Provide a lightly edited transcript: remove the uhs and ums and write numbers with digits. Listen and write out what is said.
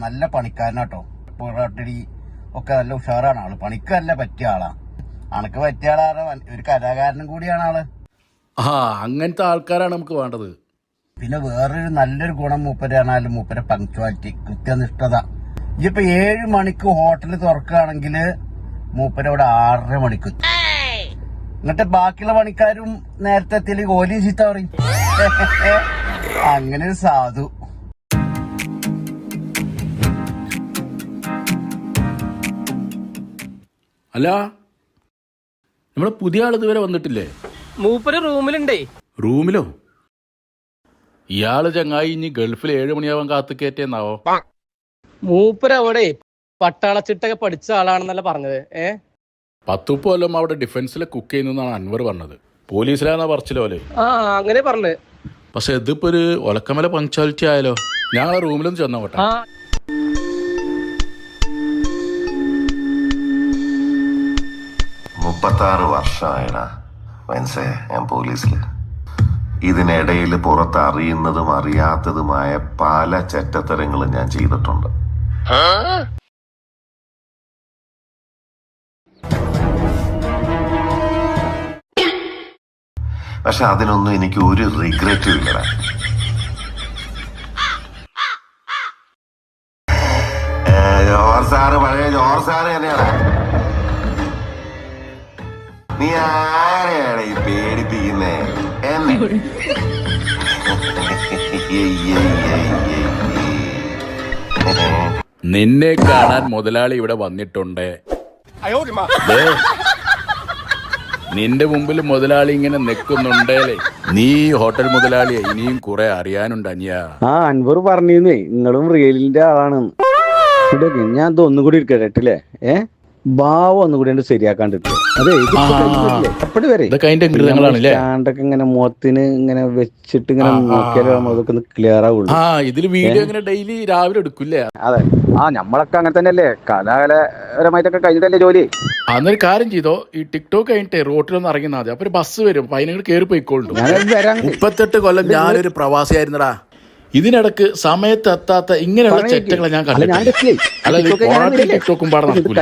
നല്ല പണിക്കാരനാട്ടോ. പൊറാട്ടടി ഒക്കെ നല്ല ഉഷാറാണ് ആള്. പണിക്കല്ല പറ്റിയ ആളാ. അനക്ക് പറ്റിയ ആളാണ്. ഒരു കലാകാരനും കൂടിയാണ് ആള്. അങ്ങനത്തെ ആൾക്കാരാണ് നമുക്ക് വേണ്ടത്. പിന്നെ വേറൊരു നല്ലൊരു ഗുണം മൂപ്പരാണാലും മൂപ്പര പങ്ക്ച്വാലിറ്റി, കൃത്യനിഷ്ഠത. ഇതിപ്പോ 7 മണിക്ക് ഹോട്ടൽ തുറക്കുകയാണെങ്കിൽ മൂപ്പരവിടെ 6:30 മണിക്ക് എത്തും. എന്നിട്ട് ബാക്കിയുള്ള പണിക്കാരും നേരത്തെ എത്തിയില്ലെങ്കിൽ ഓലി ചീത്ത പറയും. അങ്ങനെ ഒരു സാധു. അല്ല, നമ്മളെ പുതിയ ആൾ ഇതുവരെ വന്നിട്ടില്ലേ? മൂപ്പര് റൂമിലുണ്ടേ. റൂമിലോ? ഇയാള് ചങ്ങായി ഇനി ഗൾഫിൽ 7 മണിയാവാൻ കാത്തു കയറ്റേന്നാവോ? മൂപ്പര് അവിടെ പട്ടാളച്ചിട്ടൊക്കെ പഠിച്ച ആളാണെന്നല്ല പറഞ്ഞത്. 10 കൊല്ലം അവിടെ ഡിഫൻസിലെ കുക്ക് ചെയ്യുന്നതാണ് അൻവർ പറഞ്ഞത്. പോലീസിലാന്നാ പറച്ചിലോ അല്ലേ? അങ്ങനെ പറഞ്ഞത്. പക്ഷെ ഇതിപ്പോ ഒരു ഒലക്കമല പങ്ക്ച്വാലിറ്റി ആയാലോ. ഞങ്ങളെ റൂമിലൊന്നും ചെന്നോട്ടെ. 36 വർഷമായടാ മനസ്സേ ഞാൻ പോലീസില്. ഇതിനിടയിൽ പുറത്ത് അറിയുന്നതും അറിയാത്തതുമായ പല ചെറ്റത്തരങ്ങളും ഞാൻ ചെയ്തിട്ടുണ്ട്. പക്ഷെ അതിനൊന്നും എനിക്ക് ഒരു റിഗ്രറ്റും ഇല്ലടാ. പഴയ ജോർ സാറ് തന്നെയാണ്. നീ ആരെയാണ് ഈ പേടിപ്പിക്കുന്നേ എന്നെ? നിന്നെ കാണാൻ മുതലാളി ഇവിടെ വന്നിട്ടുണ്ട്. നിന്റെ മുമ്പിൽ മുതലാളി ഇങ്ങനെ നിൽക്കുന്നുണ്ടേലേ. നീ ഹോട്ടൽ മുതലാളിയെ ഇനിയും കുറെ അറിയാനുണ്ട് അനിയ. അൻവർ പറഞ്ഞേ നിങ്ങളും റിയലിന്റെ ആളാണ്. ഞാൻ ഒന്നും കൂടി ഇരിക്കട്ടെ. ഭാവം ഒന്നുകൂടി ശരിയാക്കാണ്ടിട്ട് അതെ സ്റ്റാൻഡൊക്കെ ഇങ്ങനെ മുഖത്തിന് ഇങ്ങനെ വെച്ചിട്ട് ഇങ്ങനെ നോക്കിയാലേ അതൊക്കെ ഒന്ന് ക്ലിയർ ആവുള്ളൂ. ഇതില് വീഡിയോ ഇങ്ങനെ ഡെയിലി രാവിലെ എടുക്കില്ലേ? അതെ, നമ്മളൊക്കെ അങ്ങനെ തന്നെയല്ലേ, കലാകലപരമായിട്ടൊക്കെ കഴിഞ്ഞിട്ടല്ലേ ജോലി. അന്നൊരു കാര്യം ചെയ്തോ, ഈ ടിക്ടോക്ക് കഴിഞ്ഞിട്ട് റോട്ടിലൊന്നും ഇറങ്ങുന്ന മതി. അപ്പൊ ഒരു ബസ് വരും, അതിനങ്ങൾ കയറി പോയിക്കോളൂ. 38 കൊല്ലം ഞാനൊരു പ്രവാസിയായിരുന്നടാ. ഇതിനിടക്ക് സമയത്ത് എത്താത്ത ഇങ്ങനെയുള്ള ചെറ്റകളെ ഞാൻ കണ്ടിട്ടില്ല. ടിക്ടോക്കും പാടെ നടക്കൂല.